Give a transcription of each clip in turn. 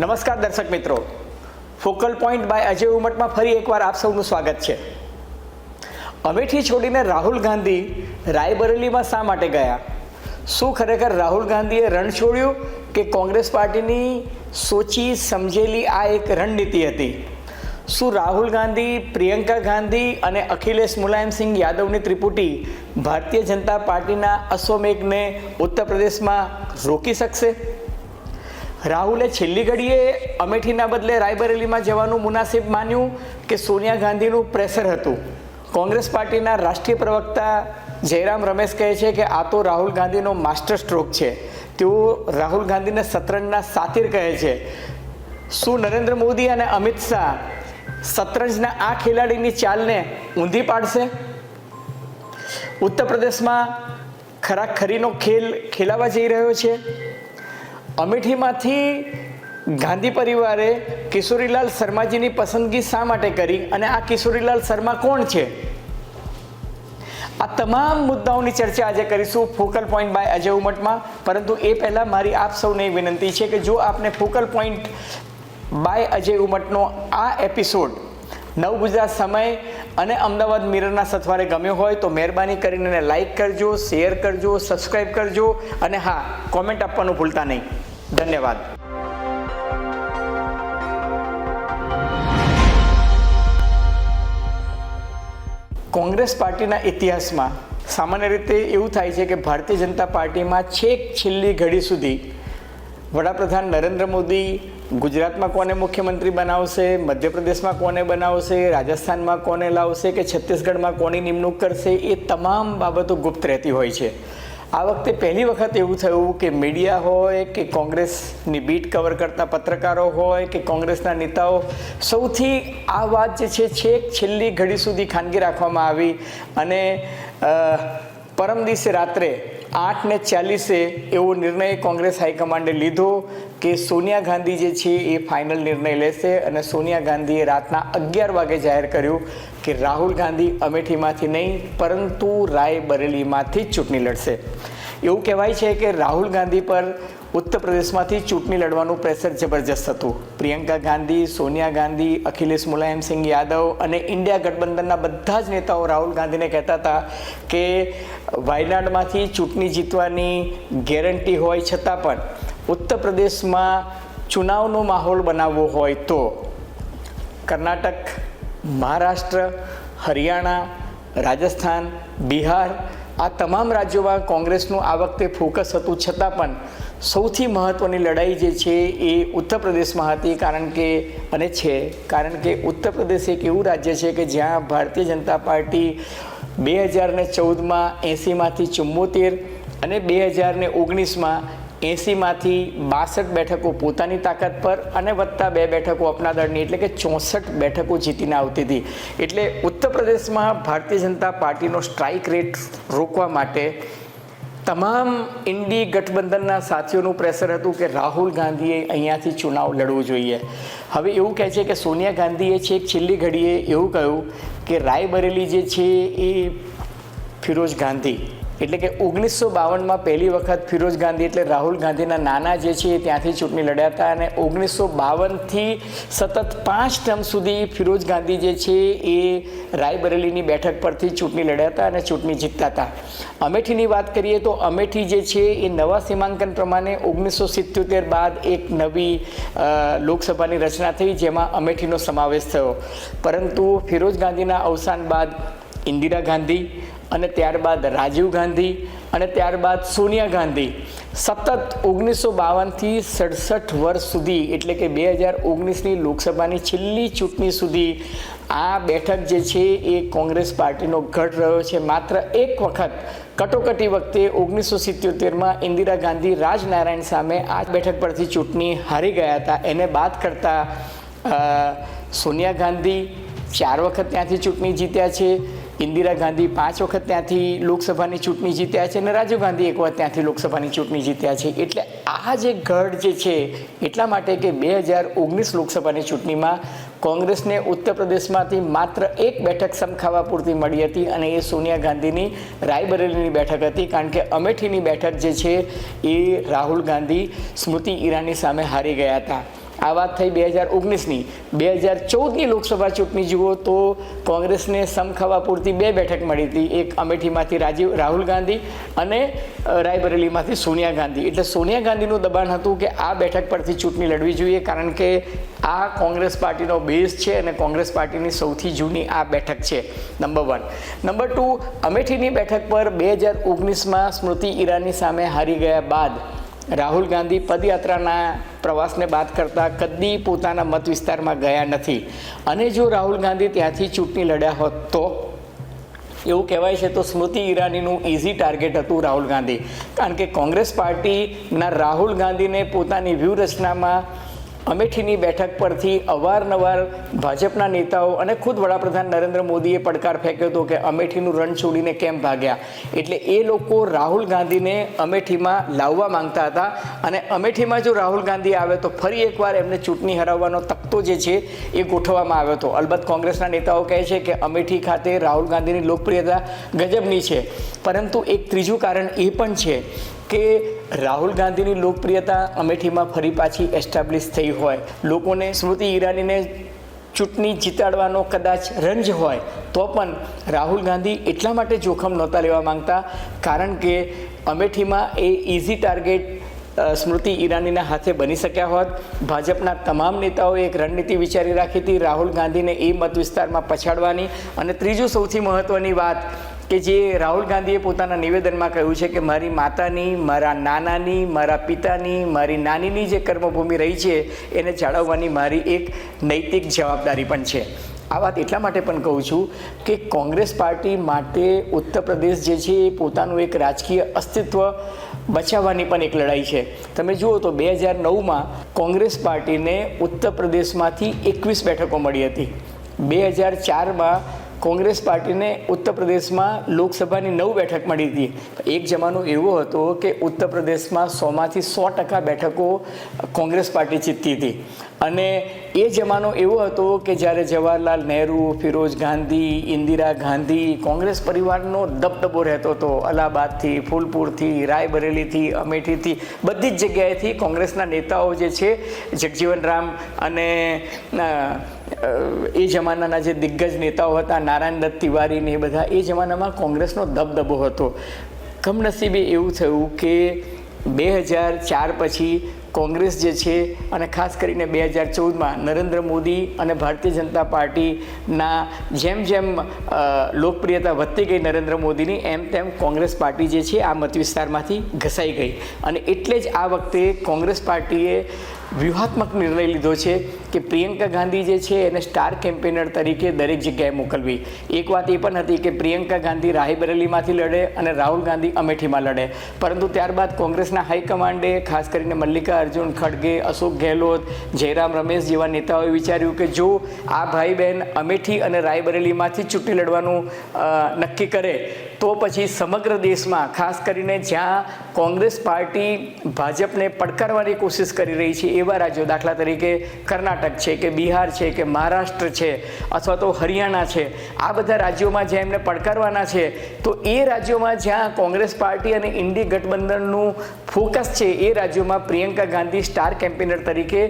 નમસ્કાર દર્શક મિત્રો, ફોકલ પોઈન્ટ બાય અજય ઉમટમાં ફરી એકવાર આપ સૌનું સ્વાગત છે. અમેઠી છોડીને રાહુલ ગાંધી રાયબરેલીમાં શા માટે ગયા? શું ખરેખર રાહુલ ગાંધીએ રણ છોડ્યું કે કોંગ્રેસ પાર્ટીની સોચી સમજેલી આ એક રણનીતિ હતી? શું રાહુલ ગાંધી, પ્રિયંકા ગાંધી અને અખિલેશ મુલાયમસિંહ યાદવની ત્રિપુટી ભારતીય જનતા પાર્ટીના અશ્વમેઘને ઉત્તર પ્રદેશમાં રોકી શકશે? રાહુલે છેલ્લી ઘડીએ અમેઠીના બદલે રાયબરેલીમાં જવાનું મુનાસિબ માન્યું કે સોનિયા ગાંધીનું પ્રેશર હતું? કોંગ્રેસ પાર્ટીના રાષ્ટ્રીય પ્રવક્તા જયરામ રમેશ કહે છે કે આ તો રાહુલ ગાંધીનો માસ્ટર સ્ટ્રોક છે. તેઓ રાહુલ ગાંધીને શતરંજના સાતિર કહે છે. શું નરેન્દ્ર મોદી અને અમિત શાહ શતરંજના આ ખેલાડીની ચાલને ઊંધી પાડશે? ઉત્તર પ્રદેશમાં ખરાખરીનો ખેલ ખેલાવા જઈ રહ્યો છે. અમેઠીમાંથી ગાંધી પરિવારે કિશોરીલાલ શર્માજીની પસંદગી શા માટે કરી અને આ કિશોરીલાલ શર્મા કોણ છે? આ તમામ મુદ્દાઓની ચર્ચા આજે કરીશું ફોકલ પોઈન્ટ બાય અજય ઉમટમાં. પરંતુ એ પહેલાં મારી આપ સૌને વિનંતી છે કે જો આપને ફોકલ પોઈન્ટ બાય અજય ઉમટનો આ એપિસોડ નવ ગુજરાત સમય અને અમદાવાદ મિરરના સથવારે ગમ્યો હોય તો મહેરબાની કરીને એને લાઈક કરજો, શેર કરજો, સબસ્ક્રાઈબ કરજો અને હા, કોમેન્ટ આપવાનું ભૂલતા નહીં. ધન્યવાદ. કોંગ્રેસ પાર્ટીના ઇતિહાસમાં સામાન્ય રીતે એવું થાય છે કે ભારતીય જનતા પાર્ટીમાં છેક છેલ્લી ઘડી સુધી વડાપ્રધાન નરેન્દ્ર મોદી ગુજરાતમાં કોને મુખ્યમંત્રી બનાવશે, મધ્યપ્રદેશમાં કોને બનાવશે, રાજસ્થાનમાં કોને લાવશે કે છત્તીસગઢમાં કોની નિમણૂક કરશે, એ તમામ બાબતો ગુપ્ત રહેતી હોય છે. આ વખતે પહેલી વખત એવું થયું કે મીડિયા હોય કે કોંગ્રેસની બીટ કવર કરતા પત્રકારો હોય કે કોંગ્રેસના નેતાઓ સૌથી આ વાત જે છે છેક છેલ્લી ઘડી સુધી ખાનગી રાખવામાં આવી અને પરમ દિવસે રાત્રે 8:40 એવો નિર્ણય કોંગ્રેસ હાઈકમાન્ડે લીધો કે સોનિયા ગાંધી જે છે એ ફાઇનલ નિર્ણય લેશે અને સોનિયા ગાંધીએ રાતના 11 વાગે જાહેર કર્યું કે રાહુલ ગાંધી અમેઠીમાંથી નહીં પરંતુ રાયબરેલીમાંથી જ ચૂંટણી લડશે. એવું કહેવાય છે કે રાહુલ ગાંધી પર ઉત્તર પ્રદેશમાંથી ચૂંટણી લડવાનું પ્રેશર જબરજસ્ત હતું. પ્રિયંકા ગાંધી, સોનિયા ગાંધી, અખિલેશ મુલાયમસિંહ યાદવ અને ઇન્ડિયા ગઠબંધનના બધા જ નેતાઓ રાહુલ ગાંધીને કહેતા હતા કે વાયનાડમાંથી ચૂંટણી જીતવાની ગેરંટી હોય છતાં પણ ઉત્તર પ્રદેશમાં ચુનાવનો માહોલ બનાવવો હોય તો કર્ણાટક, મહારાષ્ટ્ર, હરિયાણા, રાજસ્થાન, બિહાર આ તમામ રાજ્યોમાં કોંગ્રેસનું આ વખતે ફોકસ હતું છતાં પણ સૌથી મહત્ત્વની લડાઈ જે છે એ ઉત્તર પ્રદેશમાં હતી. કારણ કે ઉત્તર પ્રદેશ એક એવું રાજ્ય છે કે જ્યાં ભારતીય જનતા પાર્ટી 2014માં 80માંથી 74 અને 2019માં 80માંથી 62 બેઠકો પોતાની તાકાત પર અને વત્તા 2 બેઠકો અપના દળની એટલે કે 64 બેઠકો જીતીને આવતી હતી. એટલે ઉત્તર પ્રદેશમાં ભારતીય જનતા પાર્ટીનો સ્ટ્રાઇક રેટ રોકવા માટે તમામ ઇન્ડી ગઠબંધનના સાથીઓનું પ્રેશર હતું કે રાહુલ ગાંધીએ અહીંયાથી ચુનાવ લડવું જોઈએ. હવે એવું કહે છે કે સોનિયા ગાંધીએ છેક છેલ્લી ઘડીએ એવું કહ્યું કે રાયબરેલી જે છે એ ફિરોઝ ગાંધી એટલે કે 1952માં પહેલી વખત ફિરોઝ ગાંધી એટલે રાહુલ ગાંધીના નાના જે છે ત્યાંથી ચૂંટણી લડ્યા હતા અને 1952થી સતત 5 ટર્મ સુધી ફિરોઝ ગાંધી જે છે એ રાયબરેલીની બેઠક પરથી ચૂંટણી લડ્યા હતા અને ચૂંટણી જીતતા હતા. અમેઠીની વાત કરીએ તો અમેઠી જે છે એ નવા સીમાંકન પ્રમાણે 1977 બાદ એક નવી લોકસભાની રચના થઈ જેમાં અમેઠીનો સમાવેશ થયો. પરંતુ ફિરોઝ ગાંધીના અવસાન બાદ ઇન્દિરા ગાંધી અને ત્યારબાદ રાજીવ ગાંધી અને ત્યારબાદ સોનિયા ગાંધી સતત 1952થી 67 વર્ષ સુધી એટલે કે 2019ની લોકસભાની છેલ્લી ચૂંટણી સુધી આ બેઠક જે છે એ કોંગ્રેસ પાર્ટીનો ગઢ રહ્યો છે. માત્ર એક વખત કટોકટી વખતે 1977માં ઇન્દિરા ગાંધી રાજનારાયણ સામે આ બેઠક પરથી ચૂંટણી હારી ગયા હતા. એને બાદ કરતાં સોનિયા ગાંધી 4 વખત ત્યાંથી ચૂંટણી જીત્યા છે, ઇન્દિરા ગાંધી 5 વખત ત્યાંથી લોકસભાની ચૂંટણી જીત્યા છે અને રાજીવ ગાંધી 1 વખત ત્યાંથી લોકસભાની ચૂંટણી જીત્યા છે. એટલે આ જે ગઢ જે છે એટલા માટે કે 2019 લોકસભાની ચૂંટણીમાં કોંગ્રેસને ઉત્તર પ્રદેશમાંથી માત્ર 1 બેઠક સમખાવા પૂરતી મળી હતી અને એ સોનિયા ગાંધીની રાયબરેલીની બેઠક હતી. કારણ કે અમેઠીની બેઠક જે છે એ રાહુલ ગાંધી સ્મૃતિ ઈરાની સામે હારી ગયા હતા. આ વાત થઈ 2019ની. 2014ની લોકસભા ચૂંટણી જુઓ તો કોંગ્રેસને સમખવા પૂરતી 2 બેઠક મળી હતી. એક અમેઠીમાંથી રાહુલ ગાંધી અને રાયબરેલીમાંથી સોનિયા ગાંધી. એટલે સોનિયા ગાંધીનું દબાણ હતું કે આ બેઠક પરથી ચૂંટણી લડવી જોઈએ, કારણ કે આ કોંગ્રેસ પાર્ટીનો બેઝ છે અને કોંગ્રેસ પાર્ટીની સૌથી જૂની આ બેઠક છે. નંબર 1. નંબર 2, અમેઠીની બેઠક પર 2019માં સ્મૃતિ ઈરાની સામે હારી ગયા બાદ રાહુલ ગાંધી પદયાત્રાના પ્રવાસને બાદ કરતાં કદી પોતાના મત વિસ્તારમાં ગયા નથી. અને જો રાહુલ ગાંધી ત્યાંથી ચૂંટણી લડ્યા હોત તો એવું કહેવાય છે તો સ્મૃતિ ઈરાનીનું ઇઝી ટાર્ગેટ હતું રાહુલ ગાંધી, કારણ કે કોંગ્રેસ પાર્ટીના રાહુલ ગાંધીને પોતાની વ્યૂહરચનામાં અમેઠીની બેઠક પરથી અવારનવાર ભાજપના નેતાઓ અને ખુદ વડાપ્રધાન નરેન્દ્ર મોદીએ પડકાર ફેંક્યો હતો કે અમેઠીનું રણ છોડીને કેમ ભાગ્યા. એટલે એ લોકો રાહુલ ગાંધીને અમેઠીમાં લાવવા માંગતા હતા અને અમેઠીમાં જો રાહુલ ગાંધી આવે તો ફરી એકવાર એમને ચૂંટણી હરાવવાનો તખ્તો જે છે એ ગોઠવવામાં આવ્યો હતો. અલબત્ત કોંગ્રેસના નેતાઓ કહે છે કે અમેઠી ખાતે રાહુલ ગાંધીની લોકપ્રિયતા ગજબની છે, પરંતુ એક ત્રીજું કારણ એ પણ છે કે રાહુલ ગાંધીની લોકપ્રિયતા અમેઠીમાં ફરી પાછી એસ્ટાબ્લિશ થઈ હોય, લોકોને સ્મૃતિ ઈરાનીને ચૂંટણી જીતાડવાનો કદાચ રંજ હોય તો પણ રાહુલ ગાંધી એટલા માટે જોખમ નહોતા લેવા માંગતા, કારણ કે અમેઠીમાં એ ઇઝી ટાર્ગેટ સ્મૃતિ ઈરાનીના હાથે બની શક્યા હોત. ભાજપના તમામ નેતાઓએ એક રણનીતિ વિચારી રાખી હતી રાહુલ ગાંધીને એ મત વિસ્તારમાં પછાડવાની. અને ત્રીજું સૌથી મહત્ત્વની વાત કે જે રાહુલ ગાંધીએ પોતાના નિવેદનમાં કહ્યું છે કે મારી માતાની, મારા નાનાની, મારા પિતાની, મારી નાનીની જે કર્મભૂમિ રહી છે એને જાળવવાની મારી એક નૈતિક જવાબદારી પણ છે. આ વાત એટલા માટે પણ કહું છું કે કોંગ્રેસ પાર્ટી માટે ઉત્તર પ્રદેશ જે છે એ પોતાનું એક રાજકીય અસ્તિત્વ બચાવવાની પણ એક લડાઈ છે. તમે જુઓ તો 2009માં કોંગ્રેસ પાર્ટીને ઉત્તર પ્રદેશમાંથી 21 બેઠકો મળી હતી. 2004માં કોંગ્રેસ પાર્ટીને ઉત્તર પ્રદેશમાં લોકસભાની 9 બેઠક મળી હતી. એક જમાનો એવો હતો કે ઉત્તર પ્રદેશમાં 100માંથી 100% બેઠકો કોંગ્રેસ પાર્ટી જીતતી હતી. અને એ જમાનો એવો હતો કે જ્યારે જવાહરલાલ નહેરુ, ફિરોઝ ગાંધી, ઇન્દિરા ગાંધી, કોંગ્રેસ પરિવારનો દબદબો રહેતો હતો. અલ્હાબાદથી, ફૂલપુરથી, રાયબરેલીથી, અમેઠીથી, બધી જ જગ્યાએથી કોંગ્રેસના નેતાઓ જે છે, જગજીવન રામ અને એ જમાનાના જે દિગ્ગજ નેતાઓ હતા, નારાયણ દત્ત તિવારી ને એ બધા, એ જમાનામાં કોંગ્રેસનો દબદબો હતો. કમનસીબે એવું થયું કે 2004 પછી કોંગ્રેસ જે છે અને ખાસ કરીને 2014માં નરેન્દ્ર મોદી અને ભારતીય જનતા પાર્ટીના જેમ જેમ લોકપ્રિયતા વધતી ગઈ નરેન્દ્ર મોદીની, એમ તેમ કોંગ્રેસ પાર્ટી જે છે આ મત વિસ્તારમાંથી ઘસાઈ ગઈ. અને એટલે જ આ વખતે કોંગ્રેસ પાર્ટીએ વ્યૂહાત્મક નિર્ણય લીધો છે કે પ્રિયંકા ગાંધી જે છે એને સ્ટાર કેમ્પેનર તરીકે દરેક જગ્યાએ મોકલવી. એક વાત એ પણ હતી કે પ્રિયંકા ગાંધી રાયબરેલીમાંથી લડે અને રાહુલ ગાંધી અમેઠીમાં લડે, પરંતુ ત્યારબાદ કોંગ્રેસના હાઈકમાન્ડે ખાસ કરીને મલ્લિકાર્જુન ખડગે, અશોક ગેહલોત, જયરામ રમેશ જેવા નેતાઓએ વિચાર્યું કે જો આ ભાઈ બહેન અમેઠી અને રાયબરેલીમાંથી ચૂંટણી લડવાનું નક્કી કરે તો પછી સમગ્ર દેશમાં, ખાસ કરીને જ્યાં કોંગ્રેસ પાર્ટી ભાજપને પડકારવાની કોશિશ કરી રહી છે એવા રાજ્યો, દાખલા તરીકે કર્ણાટક છે કે બિહાર છે કે મહારાષ્ટ્ર છે અથવા તો હરિયાણા છે, આ બધા રાજ્યોમાં જ્યાં એમને પડકારવાના છે, તો એ રાજ્યોમાં જ્યાં કોંગ્રેસ પાર્ટી અને ઇન્ડી ગઠબંધનનું ફોકસ છે એ રાજ્યોમાં પ્રિયંકા ગાંધી સ્ટાર કેમ્પેનર તરીકે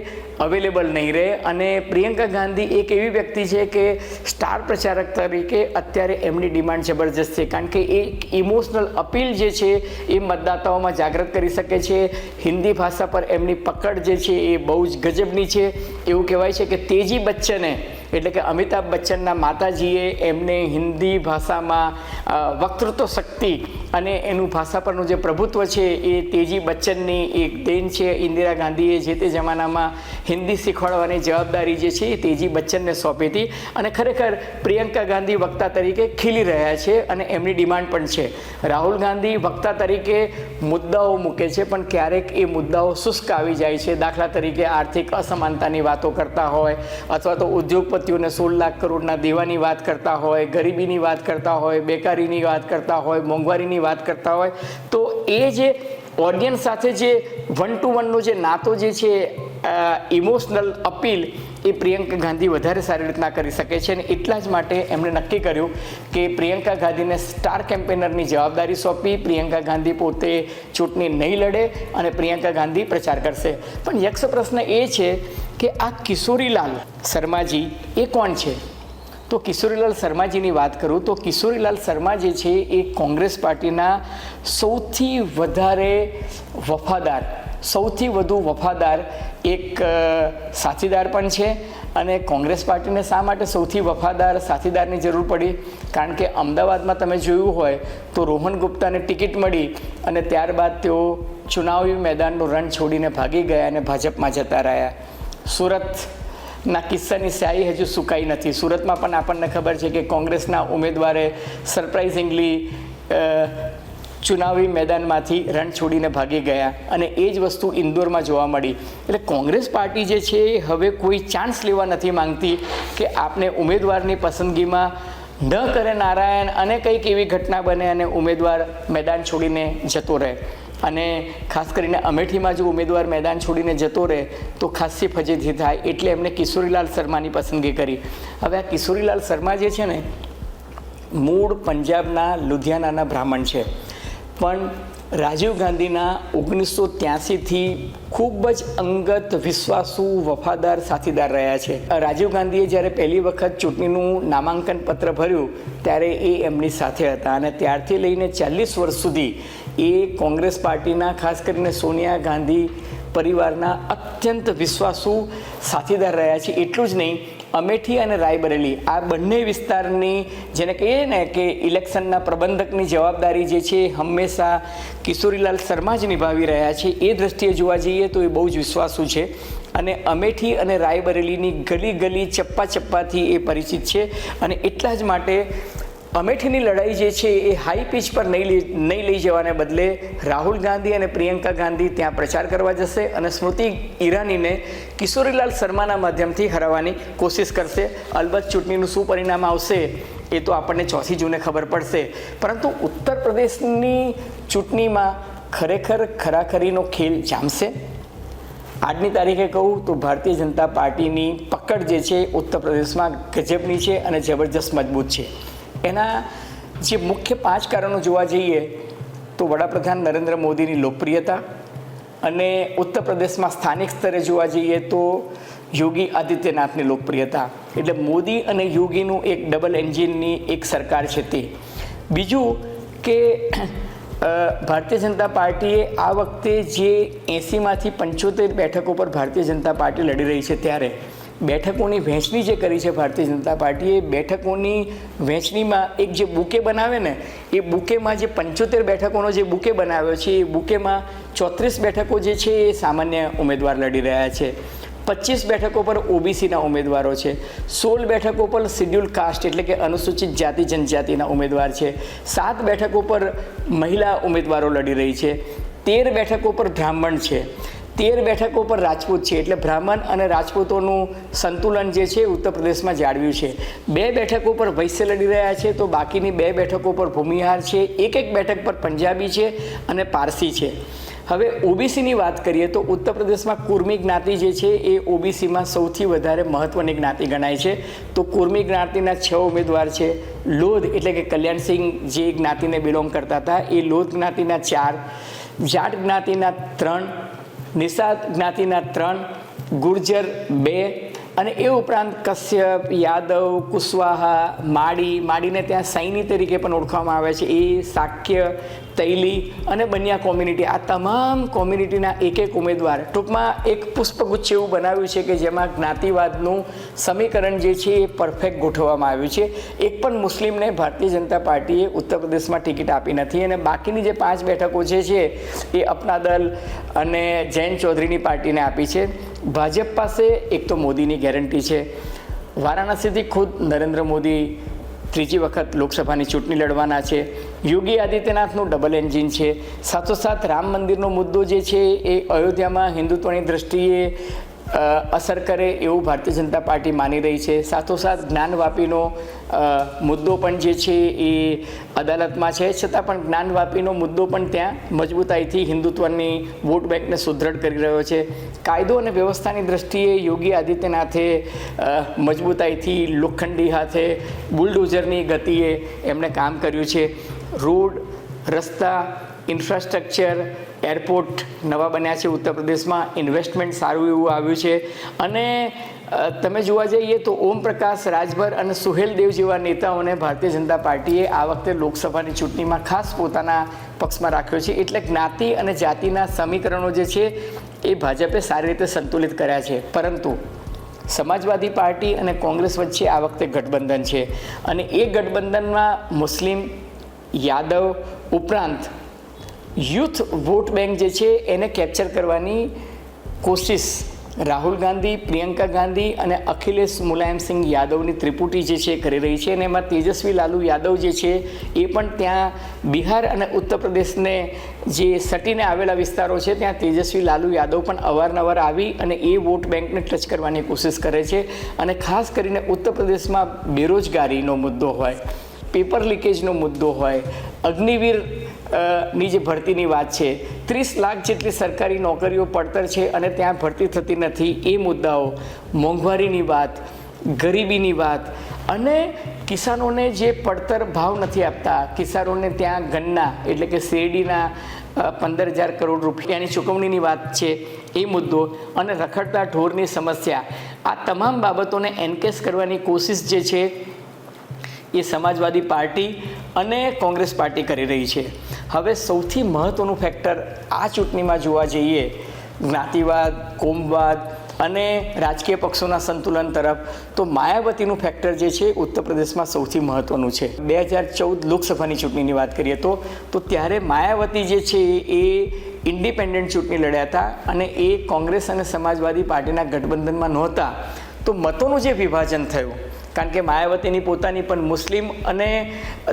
અવેલેબલ નહીં રહે. અને પ્રિયંકા ગાંધી એક એવી વ્યક્તિ છે કે સ્ટાર પ્રચારક તરીકે અત્યારે એમની ડિમાન્ડ જબરજસ્ત છે, કારણ કે એક ઇમોશનલ અપીલ જે છે એ મતદાતાઓમાં જાગૃત કરી શકે છે. હિન્દી ભાષા પર એમની પકડ જે છે એ બહુ જ ગજબની છે. એવું કહેવાય છે કે તેજી બચ્ચને, એટલે કે અમિતાભ બચ્ચનના માતાજીએ એમને હિન્દી ભાષામાં વક્તૃત્વ શક્તિ અને એનું ભાષા પરનું જે પ્રભુત્વ છે એ તેજી બચ્ચનની એક દેન છે. ઇન્દિરા ગાંધીએ જે તે જમાનામાં હિન્દી શીખવાડવાની જવાબદારી જે છે એ તેજી બચ્ચનને સોંપી હતી. અને ખરેખર પ્રિયંકા ગાંધી વક્તા તરીકે ખીલી રહ્યા છે અને એમની ડિમાન્ડ પણ છે. રાહુલ ગાંધી વક્તા તરીકે મુદ્દાઓ મૂકે છે, પણ ક્યારેક એ મુદ્દાઓ શુષ્ક આવી જાય છે. દાખલા તરીકે આર્થિક અસમાનતાની વાતો કરતા હોય, અથવા તો ઉદ્યોગપતિઓને 16 લાખ કરોડના દેવાની વાત કરતા હોય, ગરીબીની વાત કરતા હોય, બેકારીની વાત કરતા હોય, મોંઘવારીની વાત કરતા હોય, તો એ જે ઓડિયન્સ સાથે જે 1 to 1નો જે નાતો જે છે ઇમોશનલ અપીલ એ પ્રિયંકા ગાંધી વધારે સારી રીતના કરી શકે છે અને એટલા જ માટે એમણે નક્કી કર્યું કે પ્રિયંકા ગાંધીને સ્ટાર કેમ્પેનરની જવાબદારી સોંપી. પ્રિયંકા ગાંધી પોતે ચૂંટણી નહીં લડે અને પ્રિયંકા ગાંધી પ્રચાર કરશે. પણ યક્ષ પ્રશ્ન એ છે કે આ કિશોરીલાલ શર્માજી એ કોણ છે? તો કિશોરીલાલ શર્માજીની વાત કરું તો કિશોરીલાલ શર્મા જે છે એ કોંગ્રેસ પાર્ટીના સૌથી વધારે વફાદાર, સૌથી વધુ વફાદાર એક સાથીદાર પણ છે. અને કોંગ્રેસ પાર્ટીને શા માટે સૌથી વફાદાર સાથીદારની જરૂર પડી? કારણ કે અમદાવાદમાં તમે જોયું હોય તો રોહન ગુપ્તાને ટિકિટ મળી અને ત્યારબાદ તેઓ ચુનાવી મેદાનનું રણ છોડીને ભાગી ગયા અને ભાજપમાં જતા રહ્યા. સુરતના કિસ્સાની સ્યાહી હજુ સુકાઈ નથી. સુરતમાં પણ આપણને ખબર છે કે કોંગ્રેસના ઉમેદવારે સરપ્રાઇઝિંગલી ચુનાવી મેદાનમાંથી રણ છોડીને ભાગી ગયા અને એ જ વસ્તુ ઇન્દોરમાં જોવા મળી. એટલે કોંગ્રેસ પાર્ટી જે છે એ હવે કોઈ ચાન્સ લેવા નથી માંગતી કે આપને ઉમેદવારની પસંદગીમાં ન કરે નારાયણ અને કંઈક એવી ઘટના બને અને ઉમેદવાર મેદાન છોડીને જતો રહે. અને ખાસ કરીને અમેઠીમાં જો ઉમેદવાર મેદાન છોડીને જતો રહે તો ખાસી ફજેતી થાય. એટલે એમણે કિશોરીલાલ શર્માની પસંદગી કરી. હવે આ કિશોરીલાલ શર્મા જે છે ને મૂળ પંજાબના લુધિયાનાના બ્રાહ્મણ છે, પણ રાજીવ ગાંધીના 1983થી ખૂબ જ અંગત, વિશ્વાસુ, વફાદાર સાથીદાર રહ્યા છે. રાજીવ ગાંધીએ જ્યારે પહેલી વખત ચૂંટણીનું નામાંકન પત્ર ભર્યું ત્યારે એ એમની સાથે હતા અને ત્યારથી લઈને 40 વર્ષ સુધી એ કોંગ્રેસ પાર્ટીના, ખાસ કરીને સોનિયા ગાંધી પરિવારના અત્યંત વિશ્વાસુ સાથીદાર રહ્યા છે. એટલું જ નહીં, અમેઠી અને રાયબરેલી આ બંને વિસ્તારની જેને કહીએ ને કે ઇલેક્શનના પ્રબંધકની જવાબદારી જે છે હંમેશા કિશોરીલાલ શર્મા જ નિભાવી રહ્યા છે. એ દ્રષ્ટિએ જોવા જઈએ તો એ બહુ જ વિશ્વાસુ છે અને અમેઠી અને રાયબરેલીની ગલી ગલી, ચપ્પા ચપ્પાથી એ પરિચિત છે. અને એટલા જ માટે અમેઠીની લડાઈ જે છે એ હાઈ પીચ પર નહીં લઈ જવાને બદલે રાહુલ ગાંધી અને પ્રિયંકા ગાંધી ત્યાં પ્રચાર કરવા જશે અને સ્મૃતિ ઈરાનીને કિશોરીલાલ શર્માના માધ્યમથી હરાવવાની કોશિશ કરશે. અલબત્ત ચૂંટણીનું શું પરિણામ આવશે એ તો આપણને 4 જૂને ખબર પડશે. પરંતુ ઉત્તર પ્રદેશની ચૂંટણીમાં ખરેખર ખરાખરીનો ખેલ જામશે. આજની તારીખે કહું તો ભારતીય જનતા પાર્ટીની પકડ જે છે ઉત્તર પ્રદેશમાં ગજબની છે અને જબરજસ્ત મજબૂત છે. એના જે મુખ્ય 5 કારણો જોવા જઈએ તો વડાપ્રધાન નરેન્દ્ર મોદીની લોકપ્રિયતા, અને ઉત્તર પ્રદેશમાં સ્થાનિક સ્તરે જોવા જઈએ તો યોગી આદિત્યનાથની લોકપ્રિયતા. એટલે મોદી અને યોગીનું એક ડબલ એન્જિનની એક સરકાર છે તે. બીજું કે ભારતીય જનતા પાર્ટીએ આ વખતે જે 80માંથી 75 બેઠકો પર ભારતીય જનતા પાર્ટી લડી રહી છે ત્યારે બેઠકોની વહેંચણી જે કરી છે ભારતીય જનતા પાર્ટીએ, બેઠકોની વહેંચણીમાં એક જે બુકે બનાવે ને એ બુકેમાં જે 75 બેઠકોનો જે બુકે બનાવ્યો છે એ બુકેમાં 34 બેઠકો જે છે એ સામાન્ય ઉમેદવાર લડી રહ્યા છે, 25 બેઠકો પર ઓબીસીના ઉમેદવારો છે, 16 બેઠકો પર શિડ્યુલ કાસ્ટ એટલે કે અનુસૂચિત જાતિ જનજાતિના ઉમેદવાર છે, 7 બેઠકો પર મહિલા ઉમેદવારો લડી રહી છે, 13 બેઠકો પર બ્રાહ્મણ છે, 13 બેઠકો પર રાજપૂત છે. એટલે બ્રાહ્મણ અને રાજપૂતોનું સંતુલન જે છે ઉત્તર પ્રદેશમાં જાળવ્યું છે. 2 બેઠકો પર વૈશ્ય લડી રહ્યા છે તો બાકીની 2 બેઠકો પર ભૂમિહાર છે, એક બેઠક પર પંજાબી છે અને પારસી છે. હવે ઓબીસીની વાત કરીએ તો ઉત્તર પ્રદેશમાં કુર્મી જ્ઞાતિ જે છે એ ઓબીસીમાં સૌથી વધારે મહત્ત્વની જ્ઞાતિ ગણાય છે. તો કુર્મી જ્ઞાતિના 6 ઉમેદવાર છે. લોધ એટલે કે કલ્યાણસિંહ જે જ્ઞાતિને બિલોંગ કરતા હતા એ લોધ જ્ઞાતિના 4, જાટ જ્ઞાતિના 3, નિષાદ જ્ઞાતિના 3, ગુર્જર 2 અને એ ઉપરાંત કશ્યપ, યાદવ, કુશવાહા, માડીને ત્યાં સૈની તરીકે પણ ઓળખવામાં આવે છે, એ શાક્ય, તૈલી અને બનિયા કોમ્યુનિટી, આ તમામ કોમ્યુનિટીના એક ઉમેદવાર. ટૂંકમાં એક પુષ્પગુચ્છ એવું બનાવ્યું છે કે જેમાં જ્ઞાતિવાદનું સમીકરણ જે છે એ પરફેક્ટ ગોઠવવામાં આવ્યું છે. એક પણ મુસ્લિમને ભારતીય જનતા પાર્ટીએ ઉત્તર પ્રદેશમાં ટિકિટ આપી નથી અને બાકીની જે 5 બેઠકો જે છે એ અપના દળ અને જૈન ચૌધરીની પાર્ટીને આપી છે. ભાજપ પાસે એક તો મોદીની ગેરંટી છે. વારાણસીથી ખુદ નરેન્દ્ર મોદી 3જી વખત લોકસભાની ચૂંટણી લડવાના છે. યોગી આદિત્યનાથનું ડબલ એન્જિન છે. સાથોસાથ રામ મંદિરનો મુદ્દો જે છે એ અયોધ્યામાં હિન્દુત્વની દ્રષ્ટિએ અસર કરે એવું ભારતીય જનતા પાર્ટી માની રહી છે. સાથોસાથ જ્ઞાનવાપીનો મુદ્દો પણ જે છે એ અદાલતમાં છે, છતાં પણ જ્ઞાનવાપીનો મુદ્દો પણ ત્યાં મજબૂતાઈથી હિન્દુત્વની વોટ બેંકને સુદૃઢ કરી રહ્યો છે. કાયદો અને વ્યવસ્થાની દ્રષ્ટિએ યોગી આદિત્યનાથે મજબૂતાઈથી લોખંડી હાથે બુલડોઝરની ગતિએ એમણે કામ કર્યું છે. રોડ, રસ્તા, ઇન્ફ્રાસ્ટ્રક્ચર, એરપોર્ટ નવા બન્યા છે ઉત્તર પ્રદેશમાં, ઇન્વેસ્ટમેન્ટ સારું એવું આવ્યું છે. અને તમે જોવા જઈએ તો ઓમ પ્રકાશ રાજભર અને સુહેલદેવ જેવા નેતાઓને ભારતીય જનતા પાર્ટીએ આ વખતે લોકસભાની ચૂંટણીમાં ખાસ પોતાના પક્ષમાં રાખ્યો છે. એટલે જ્ઞાતિ અને જાતિના સમીકરણો જે છે એ ભાજપે સારી રીતે સંતુલિત કર્યા છે. પરંતુ સમાજવાદી પાર્ટી અને કોંગ્રેસ વચ્ચે આ વખતે ગઠબંધન છે અને એ ગઠબંધનમાં મુસ્લિમ, યાદવ ઉપરાંત યુથ વોટ બેંક જે છે એને કેપ્ચર કરવાની કોશિશ રાહુલ ગાંધી, પ્રિયંકા ગાંધી અને અખિલેશ મુલાયમસિંહ યાદવની ત્રિપુટી જે છે કરી રહી છે. અને એમાં તેજસ્વી લાલુ યાદવ જે છે એ પણ ત્યાં બિહાર અને ઉત્તર પ્રદેશને જે સટીને આવેલા વિસ્તારો છે ત્યાં તેજસ્વી લાલુ યાદવ પણ અવારનવાર આવી અને એ વોટ બેંકને ટચ કરવાની કોશિશ કરે છે. અને ખાસ કરીને ઉત્તર પ્રદેશમાં બેરોજગારીનો મુદ્દો હોય, પેપર લીકેજનો મુદ્દો હોય, અગ્નિવીર ની જે ભરતીની વાત છે, 30 લાખ જેટલી સરકારી નોકરીઓ પડતર છે અને ત્યાં ભરતી થતી નથી, એ મુદ્દાઓ, મોંઘવારીની વાત, ગરીબીની વાત અને કિસાનોને જે પડતર ભાવ નથી આપતા, કિસાનોને ત્યાં ગન્ના એટલે કે શેરડીના 15,000 કરોડ રૂપિયાની ચૂકવણીની વાત છે, એ મુદ્દો અને રખડતા ઢોરની સમસ્યા, આ તમામ બાબતોને એન્કેશ કરવાની કોશિશ જે છે એ સમાજવાદી પાર્ટી અને કોંગ્રેસ પાર્ટી કરી રહી છે. હવે સૌથી મહત્ત્વનું ફેક્ટર આ ચૂંટણીમાં જોવા જઈએ જ્ઞાતિવાદ, કોમવાદ અને રાજકીય પક્ષોના સંતુલન તરફ, તો માયાવતીનું ફેક્ટર જે છે ઉત્તર પ્રદેશમાં સૌથી મહત્ત્વનું છે. 2014 લોકસભાની ચૂંટણીની વાત કરીએ તો ત્યારે માયાવતી જે છે એ ઇન્ડિપેન્ડન્ટ ચૂંટણી લડ્યા હતા અને એ કોંગ્રેસ અને સમાજવાદી પાર્ટીના ગઠબંધનમાં નહોતા. તો મતોનું જે વિભાજન થયું, કારણ કે માયાવતીની પોતાની પણ મુસ્લિમ અને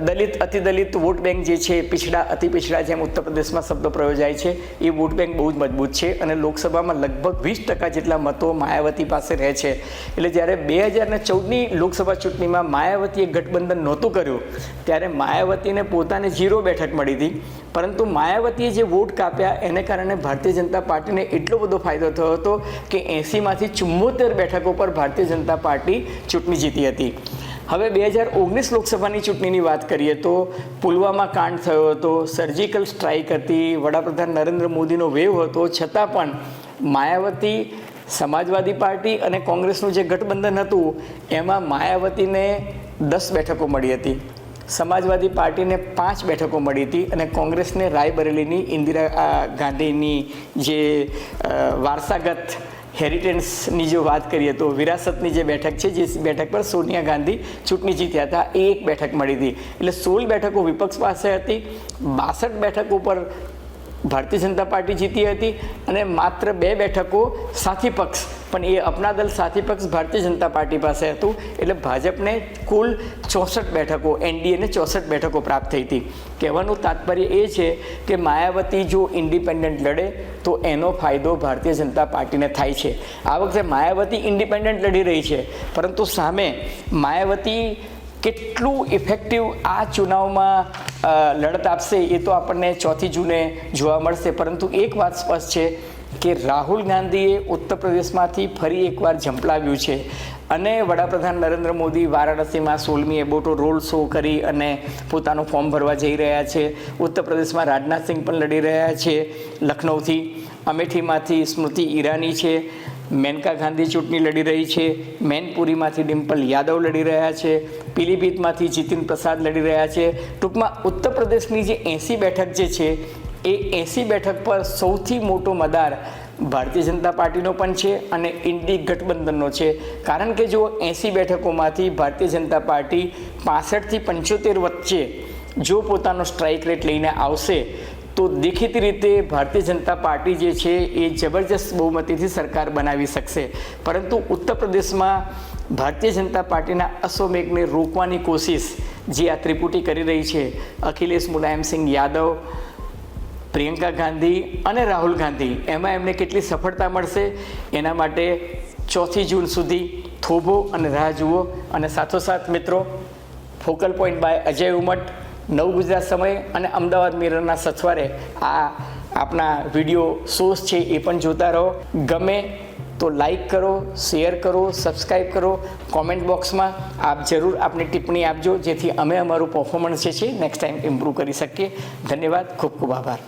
દલિત, અતિદલિત વોટ બેંક જે છે, પિછડા, અતિ પિછડા જેમ ઉત્તર પ્રદેશમાં શબ્દ પ્રયોજાય છે, એ વોટ બેંક બહુ જ મજબૂત છે અને લોકસભામાં લગભગ 20% જેટલા મતો માયાવતી પાસે રહે છે. એટલે જ્યારે 2014ની લોકસભા ચૂંટણીમાં માયાવતીએ ગઠબંધન નહોતું કર્યું ત્યારે માયાવતીને પોતાને 0 બેઠક મળી હતી. પરંતુ માયાવતીએ જે વોટ કાપ્યા એને કારણે ભારતીય જનતા પાર્ટીને એટલો બધો ફાયદો થયો હતો કે 80માંથી 74 બેઠકો પર ભારતીય જનતા પાર્ટી ચૂંટણી જીતી હતી. હવે 2019 લોકસભાની ચૂંટણીની વાત કરીએ તો પુલવામા કાંડ થયો હતો, સર્જિકલ સ્ટ્રાઇક હતી, વડાપ્રધાન નરેન્દ્ર મોદીનો વેવ હતો, છતાં પણ માયાવતી, સમાજવાદી પાર્ટી અને કોંગ્રેસનું જે ગઠબંધન હતું એમાં માયાવતીને 10 બેઠકો મળી હતી, સમાજવાદી પાર્ટીને 5 બેઠકો મળી હતી અને કોંગ્રેસને રાયબરેલીની ઇન્દિરા ગાંધીની જે વારસાગત હેરિટેજની જો વાત કરીએ તો વિરાસતની જે બેઠક છે, જે બેઠક પર સોનિયા ગાંધી ચૂંટણી જીત્યા હતા, એ 1 બેઠક મળી હતી. એટલે 16 બેઠકો વિપક્ષ પાસે હતી, 62 બેઠકો પર ભારતીય જનતા પાર્ટી જીતી હતી અને માત્ર 2 બેઠકો સાથી પક્ષ, પણ એ અપનાદલ સાથી પક્ષ ભારતીય જનતા પાર્ટી પાસે હતું. એટલે ભાજપને કુલ 64 બેઠકો, એનડીએને 64 બેઠકો પ્રાપ્ત થઈ હતી. કહેવાનું તાત્પર્ય એ છે કે માયાવતી જો ઇન્ડિપેન્ડન્ટ લડે તો એનો ફાયદો ભારતીય જનતા પાર્ટીને થાય છે. આ વખતે માયાવતી ઇન્ડિપેન્ડન્ટ લડી રહી છે, પરંતુ સામે માયાવતી કેટલું ઇફેક્ટિવ આ ચુનાવમાં લડત આપશે એ તો આપણને 4 જૂને જોવા મળશે. પરંતુ એક વાત સ્પષ્ટ છે કે રાહુલ ગાંધીએ ઉત્તર પ્રદેશમાંથી ફરી એકવાર ઝંપલાવ્યું છે અને વડાપ્રધાન નરેન્દ્ર મોદી વારાણસીમાં 16મી એબોટો રોડ શો કરી અને પોતાનું ફોર્મ ભરવા જઈ રહ્યા છે. ઉત્તર પ્રદેશમાં રાજનાથસિંહ પણ લડી રહ્યા છે લખનૌથી, અમેઠીમાંથી સ્મૃતિ ઈરાની છે, મેનકા ગાંધી ચૂંટણી લડી રહી છે, મેનપુરીમાંથી ડિમ્પલ યાદવ લડી રહ્યા છે, પીલીભીતમાંથી જીતિન પ્રસાદ લડી રહ્યા છે. ટૂંકમાં ઉત્તર પ્રદેશની જે 80 બેઠક જે છે એ 80 બેઠક પર સૌથી મોટો મદાર ભારતીય જનતા પાર્ટીનો પણ છે અને ઇન્ડી ગઠબંધનનો છે. કારણ કે જો 80 બેઠકોમાંથી ભારતીય જનતા પાર્ટી 65થી 75 વચ્ચે જો પોતાનો સ્ટ્રાઇક રેટ લઈને આવશે તો દેખીતી રીતે ભારતીય જનતા પાર્ટી જે છે એ જબરજસ્ત બહુમતીથી સરકાર બનાવી શકશે. પરંતુ ઉત્તર પ્રદેશમાં ભારતીય જનતા પાર્ટીના અશ્વમેઘને રોકવાની કોશિશ જે આ ત્રિપુટી કરી રહી છે, અખિલેશ મુલાયમસિંહ યાદવ, પ્રિયંકા ગાંધી અને રાહુલ ગાંધી એમાં એમને કેટલી સફળતા મળશે એના માટે 4 જૂન સુધી થોભો અને રાહ જુઓ. અને સાથોસાથ મિત્રો, focal point by Ajay Umat, Nav Gujarat સમય અને અમદાવાદ મિરરના સથવારે આ આપણા વિડીયો શોઝ છે એ પણ જોતા રહો. ગમે તો લાઈક કરો, શેર કરો, સબસ્ક્રાઈબ કરો. કોમેન્ટ બોક્સમાં આપ જરૂર આપની ટિપ્પણી આપજો, જેથી અમે અમારું પરફોર્મન્સ જે છે નેક્સ્ટ ટાઈમ ઇમ્પ્રૂવ કરી શકીએ. ધન્યવાદ, ખૂબ ખૂબ આભાર.